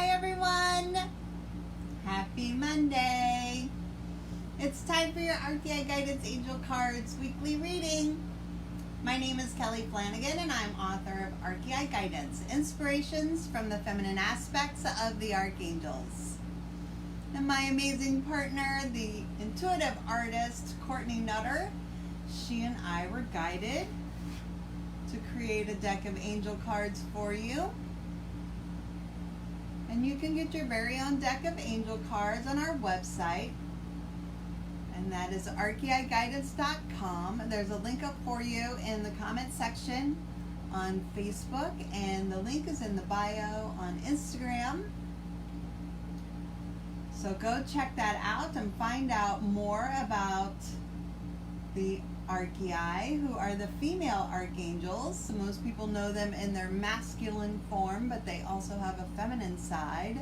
everyone! Happy Monday! It's time for your Archeia Guidance Angel Cards weekly reading. My name is Kelly Flanagan and I'm author of Archeia Guidance, Inspirations from the Feminine Aspects of the Archangels. And my amazing partner, the intuitive artist, Courtney Nutter, she and I were guided to create a deck of angel cards for you. And you can get your very own deck of angel cards on our website, and that is archeiguidance.com. There's a link up for you in the comment section on Facebook, and the link is in the bio on Instagram. So go check that out and find out more about the Archeiai, who are the female archangels. Most people know them in their masculine form, but they also have a feminine side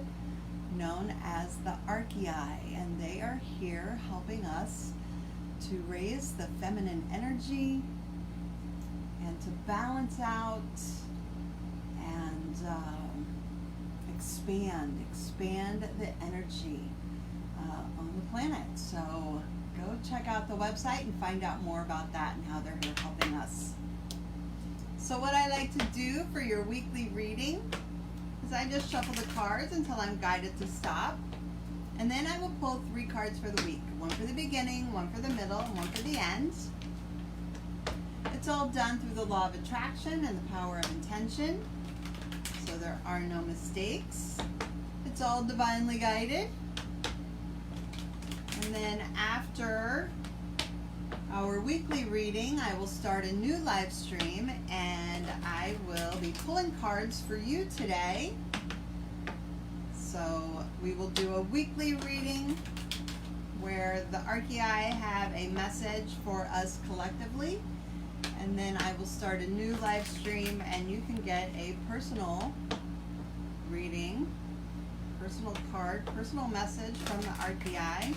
known as the Archeiai, and they are here helping us to raise the feminine energy and to balance out and expand the energy on the planet. So go check out the website and find out more about that and how they're here helping us. So what I like to do for your weekly reading is I just shuffle the cards until I'm guided to stop. And then I will pull 3 cards for the week. One for the beginning, one for the middle, and one for the end. It's all done through the law of attraction and the power of intention. So there are no mistakes. It's all divinely guided. And then after our weekly reading, I will start a new live stream and I will be pulling cards for you today. So we will do a weekly reading where the Archeia have a message for us collectively. And then I will start a new live stream and you can get a personal reading, personal card, personal message from the Archeia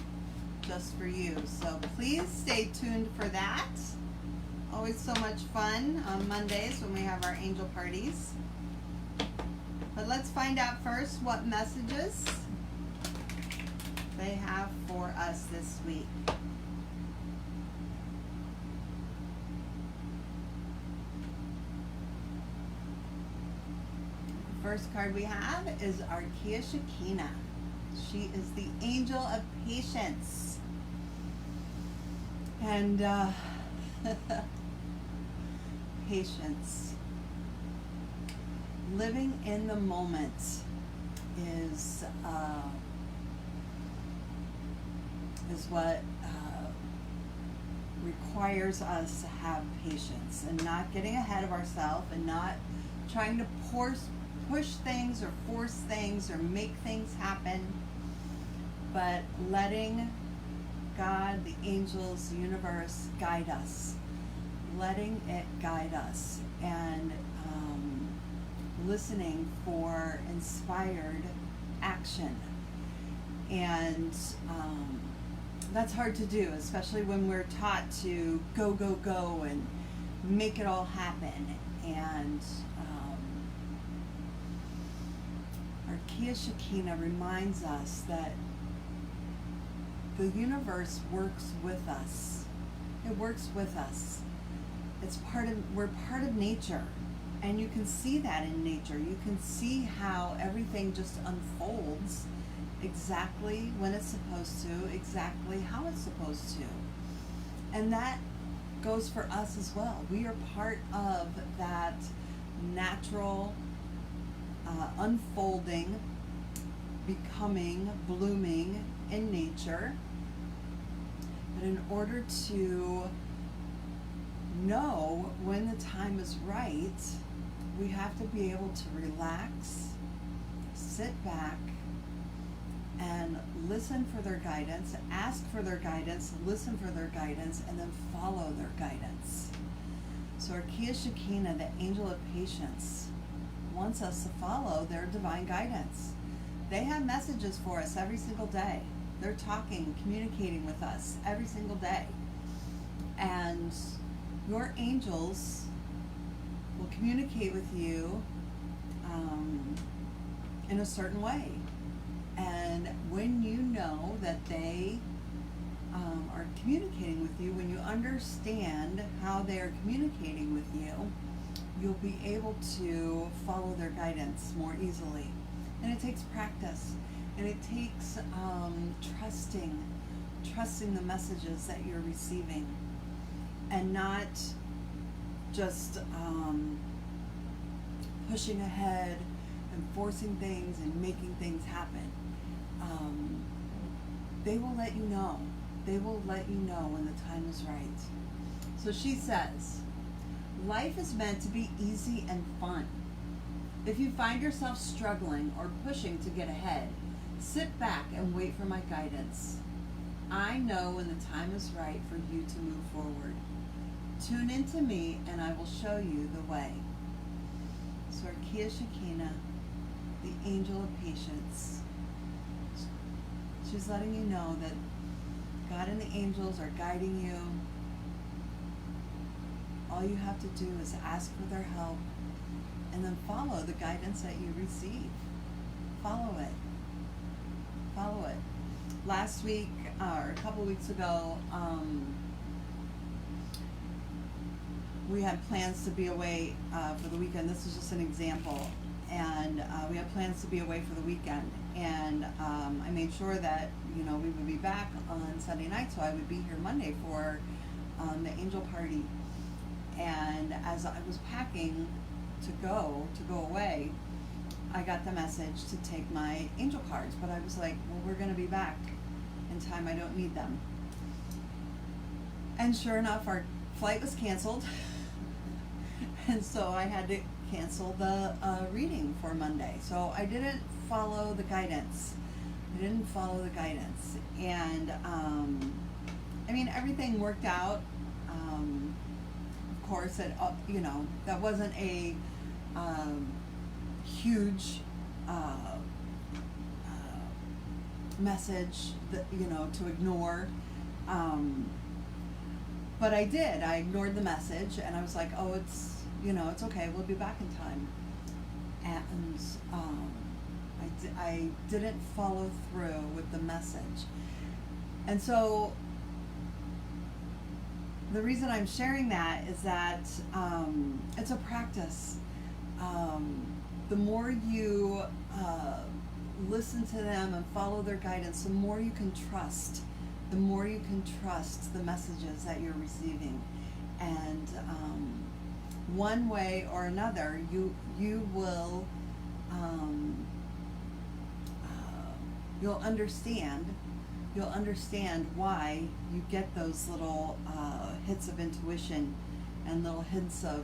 just for you. So please stay tuned for that. Always so much fun on Mondays when we have our angel parties. But let's find out first what messages they have for us this week. The first card we have is Archeia Shekinah. She is the angel of patience. And patience. Living in the moment is what requires us to have patience and not getting ahead of ourselves and not trying to push things or force things or make things happen, but letting God, the angels, the universe guide us, letting it guide us, and listening for inspired action. And that's hard to do, especially when we're taught to go, go, go and make it all happen. And Archeia Shekinah reminds us that the universe works with us. It works with us. We're part of nature. And you can see that in nature. You can see how everything just unfolds exactly when it's supposed to, exactly how it's supposed to. And that goes for us as well. We are part of that natural unfolding, becoming, blooming in nature. But in order to know when the time is right, we have to be able to relax, sit back, and listen for their guidance, ask for their guidance, listen for their guidance, and then follow their guidance. So Archeia Shekinah, the angel of patience, wants us to follow their divine guidance. They have messages for us every single day. They're talking, communicating with us every single day. And your angels will communicate with you in a certain way. And when you know that they are communicating with you, when you understand how they are communicating with you, you'll be able to follow their guidance more easily. And it takes practice, and it takes trusting the messages that you're receiving, and not just pushing ahead and forcing things and making things happen. They will let you know. They will let you know when the time is right. So she says, life is meant to be easy and fun. If you find yourself struggling or pushing to get ahead, sit back and wait for my guidance. I know when the time is right for you to move forward. Tune into me and I will show you the way. So Archeia Shekinah, the angel of patience, she's letting you know that God and the angels are guiding you. All you have to do is ask for their help and then follow the guidance that you receive. Follow it. Follow it. Last week, or a couple weeks ago, we had plans to be away for the weekend. This is just an example. And we had plans to be away for the weekend. And I made sure that, we would be back on Sunday night, so I would be here Monday for the angel party. And as I was packing to go away, I got the message to take my angel cards. But I was like, well, we're going to be back in time. I don't need them. And sure enough, our flight was canceled. And so I had to cancel the reading for Monday. So I didn't follow the guidance. And everything worked out. Of course, that wasn't a huge message that, to ignore. But I did. I ignored the message, and I was like, oh, it's okay. We'll be back in time. And I didn't follow through with the message. And so the reason I'm sharing that is that it's a practice. The more you listen to them and follow their guidance, the more you can trust. The more you can trust the messages that you're receiving. And one way or another, you will you'll understand why you get those little hits of intuition and little hints of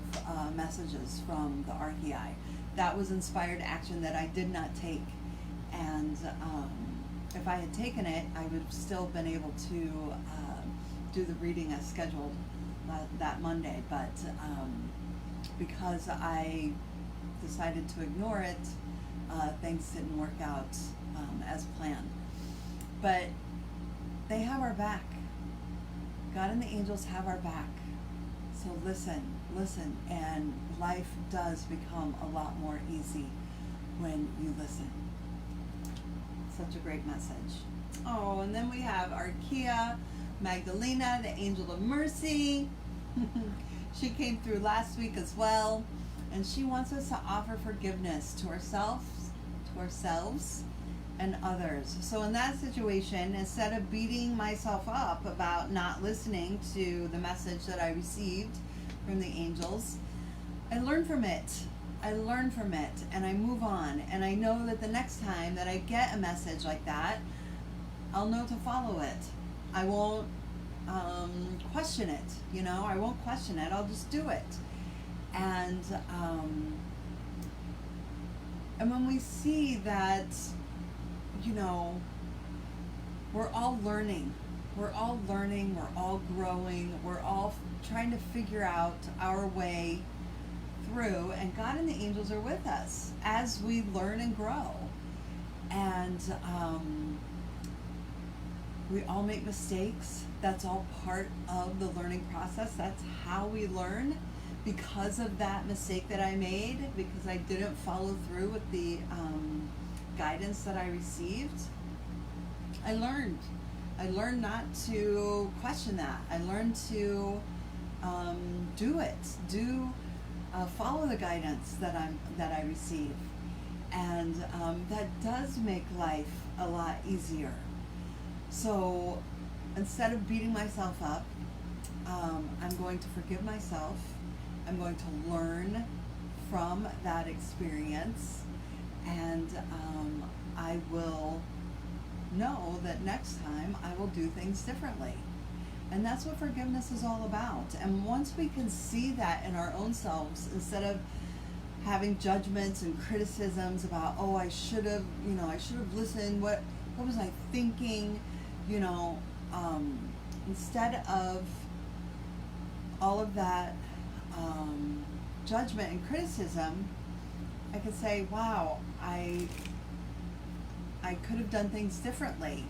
messages from the Archeiai. That was inspired action that I did not take, and if I had taken it, I would have still been able to do the reading as scheduled that Monday, but because I decided to ignore it, things didn't work out as planned. But they have our back. God and the angels have our back. So listen, and life does become a lot more easy when you listen. Such a great message. Oh, and then we have Archeia Magdalena, the angel of mercy. She came through last week as well, and she wants us to offer forgiveness to ourselves, and others. So in that situation, instead of beating myself up about not listening to the message that I received from the angels, I learn from it. And I move on. And I know that the next time that I get a message like that, I'll know to follow it. I won't question it. I won't question it. I'll just do it. And when we see that, we're all learning, we're all growing, we're all trying to figure out our way through, and God and the angels are with us as we learn and grow. And we all make mistakes. That's all part of the learning process. That's how we learn. Because of that mistake that I made, because I didn't follow through with the guidance that I received, I learned not to question that. I learned to follow the guidance that I receive, and that does make life a lot easier. So instead of beating myself up, I'm going to forgive myself. I'm going to learn from that experience, and I will know that next time I will do things differently. And that's what forgiveness is all about. And once we can see that in our own selves, instead of having judgments and criticisms about, oh, I should have listened, what was I thinking, instead of all of that judgment and criticism, I could say, wow, I could have done things differently.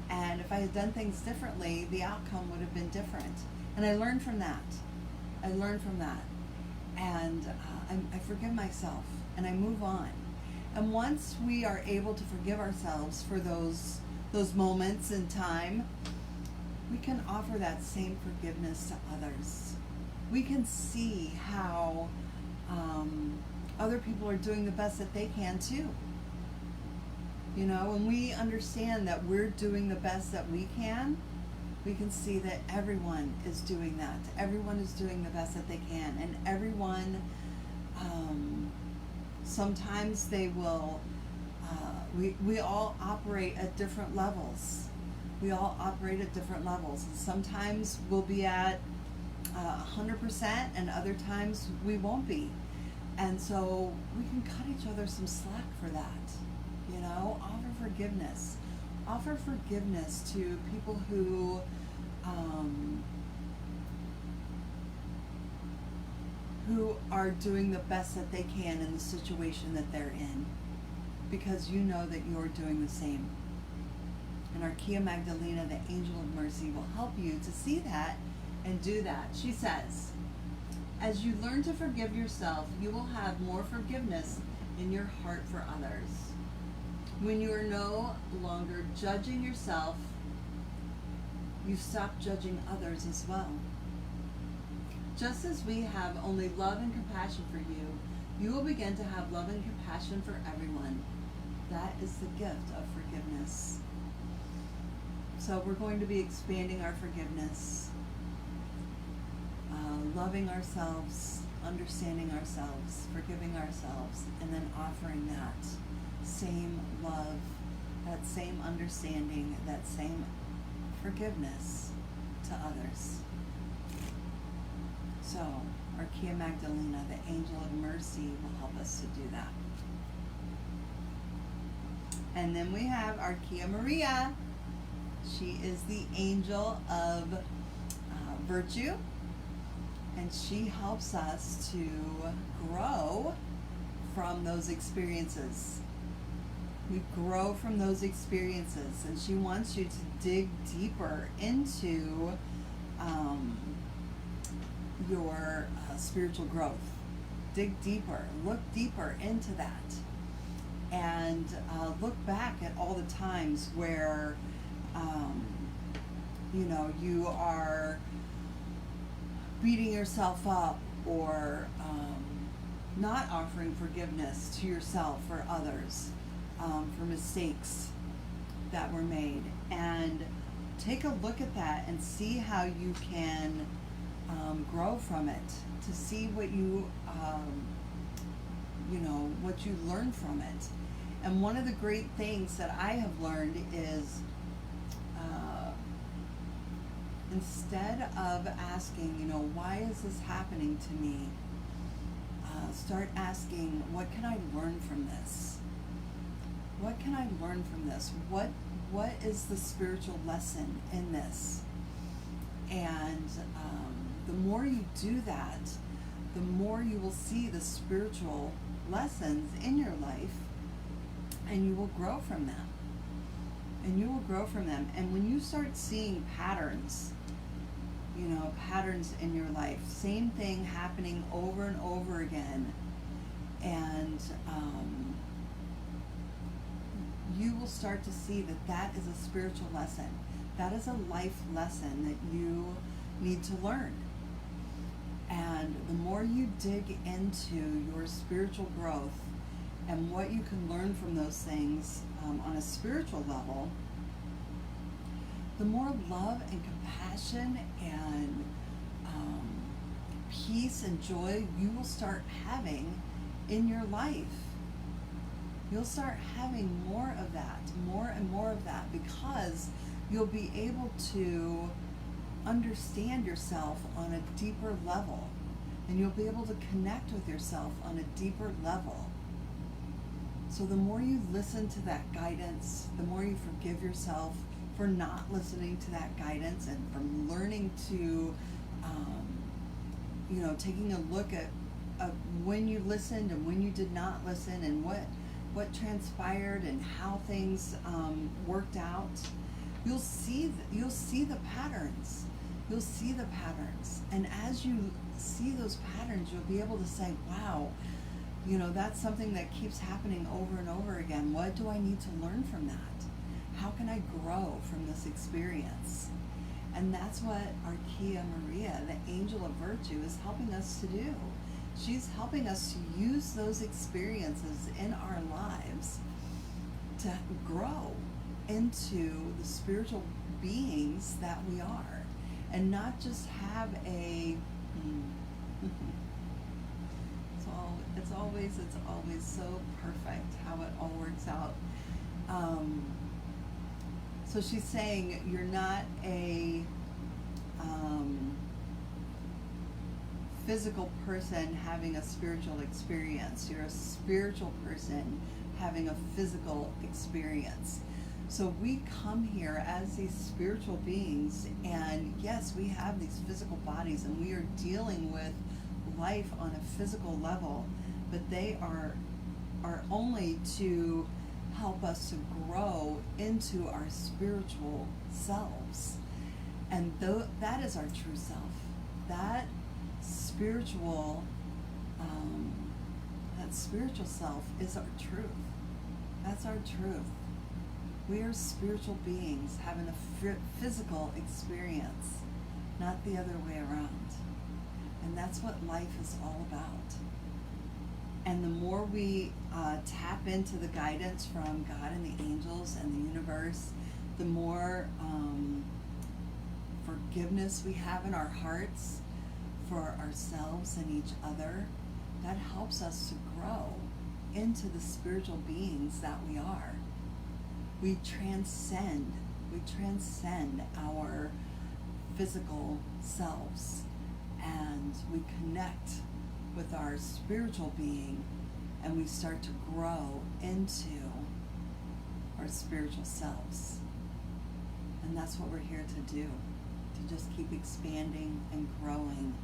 And if I had done things differently, the outcome would have been different. And I learned from that. And I forgive myself, and I move on. And once we are able to forgive ourselves for those moments in time, we can offer that same forgiveness to others. We can see how other people are doing the best that they can too. When we understand that we're doing the best that we can see that everyone is doing that. Everyone is doing the best that they can. And everyone, sometimes they will, we all operate at different levels. And sometimes we'll be at 100%, and other times we won't be. And so we can cut each other some slack for that. Offer forgiveness to people who are doing the best that they can in the situation that they're in, because you know that you're doing the same. And Archeia Magdalena, the angel of mercy, will help you to see that and do that. She says, as you learn to forgive yourself, you will have more forgiveness in your heart for others. When you are no longer judging yourself, you stop judging others as well. Just as we have only love and compassion for you, you will begin to have love and compassion for everyone. That is the gift of forgiveness. So we're going to be expanding our forgiveness, loving ourselves, understanding ourselves, forgiving ourselves, and then offering that same love, that same understanding, that same forgiveness to others. So, Archeia Magdalena, the angel of mercy, will help us to do that. And then we have Archeia Mareia. She is the angel of virtue, and she helps us to grow from those experiences. We grow from those experiences, and she wants you to dig deeper into your spiritual growth. Dig deeper, look deeper into that, and look back at all the times where you are beating yourself up, or not offering forgiveness to yourself or others for mistakes that were made. And take a look at that and see how you can grow from it, to see what what you learn from it. And one of the great things that I have learned is instead of asking, why is this happening to me? Start asking, what can I learn from this? What can I learn from this? What is the spiritual lesson in this? And the more you do that, the more you will see the spiritual lessons in your life, and you will grow from them. And when you start seeing patterns, patterns in your life, same thing happening over and over again, and will start to see that that is a spiritual lesson. That is a life lesson that you need to learn. And the more you dig into your spiritual growth and what you can learn from those things on a spiritual level, the more love and compassion and peace and joy you will start having in your life. You'll start having more of that, more and more of that, because you'll be able to understand yourself on a deeper level, and you'll be able to connect with yourself on a deeper level. So the more you listen to that guidance, the more you forgive yourself for not listening to that guidance, and from learning to, taking a look at when you listened and when you did not listen, and what transpired and how things worked out. You'll see the patterns. You'll see the patterns, and as you see those patterns, you'll be able to say, wow, that's something that keeps happening over and over again. What do I need to learn from that? How can I grow from this experience? And that's what Archeia Mareia, the angel of virtue, is helping us to do. She's helping us to use those experiences in our lives to grow into the spiritual beings that we are, and not just have a it's always so perfect how it all works out. So she's saying you're not a physical person having a spiritual experience. You're a spiritual person having a physical experience. So we come here as these spiritual beings, and yes, we have these physical bodies, and we are dealing with life on a physical level, but they are only to help us to grow into our spiritual selves. And that is our true self. That spiritual self is our truth. That's our truth. We are spiritual beings having a physical experience, not the other way around. And that's what life is all about. And the more we tap into the guidance from God and the angels and the universe, the more forgiveness we have in our hearts for ourselves and each other. That helps us to grow into the spiritual beings that we are. We transcend our physical selves, and we connect with our spiritual being, and we start to grow into our spiritual selves. And that's what we're here to do, to just keep expanding and growing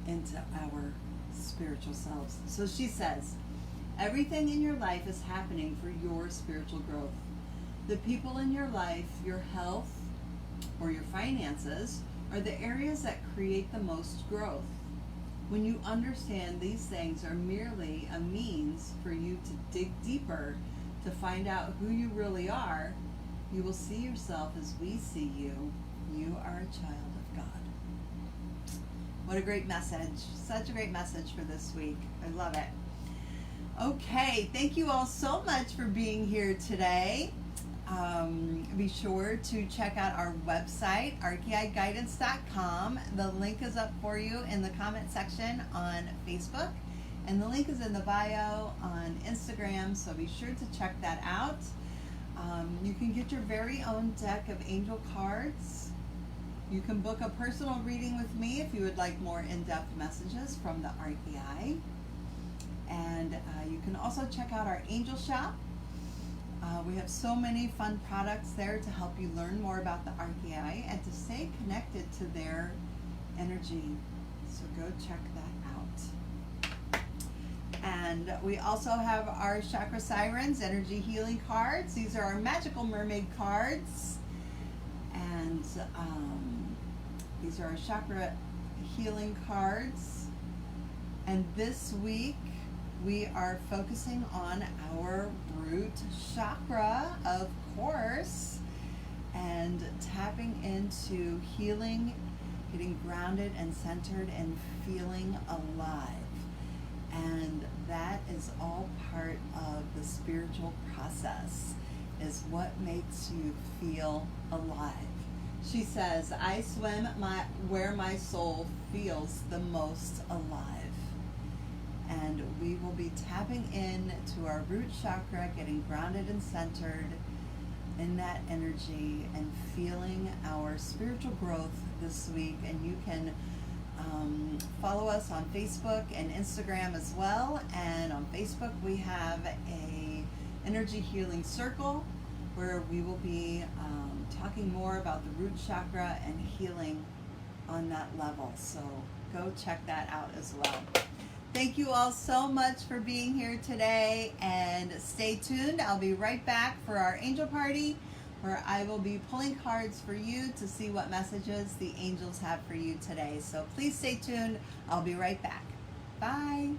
into our spiritual selves. So she says, everything in your life is happening for your spiritual growth. The people in your life, your health, or your finances are the areas that create the most growth. When you understand these things are merely a means for you to dig deeper to find out who you really are, you will see yourself as we see you. You are a child of God. What a great message. Such a great message for this week. I love it. Okay, thank you all so much for being here today. Be sure to check out our website, archeiguidance.com. The link is up for you in the comment section on Facebook, and the link is in the bio on Instagram, so be sure to check that out. You can get your very own deck of angel cards. You can book a personal reading with me if you would like more in-depth messages from the Archeiai. And you can also check out our angel shop. We have so many fun products there to help you learn more about the Archeia and to stay connected to their energy. So go check that out. And we also have our Chakra Sirens energy healing cards. These are our magical mermaid cards. And these are our chakra healing cards. And this week we are focusing on our root chakra, of course, and tapping into healing, getting grounded and centered and feeling alive. And that is all part of the spiritual process, is what makes you feel alive. She says, I swim where my soul feels the most alive. And we will be tapping in to our root chakra, getting grounded and centered in that energy and feeling our spiritual growth this week. And you can follow us on Facebook and Instagram as well. And on Facebook we have a energy healing circle where we will be talking more about the root chakra and healing on that level. So go check that out as well. Thank you all so much for being here today, and stay tuned. I'll be right back for our angel party, where I will be pulling cards for you to see what messages the angels have for you today. So please stay tuned. I'll be right back. Bye.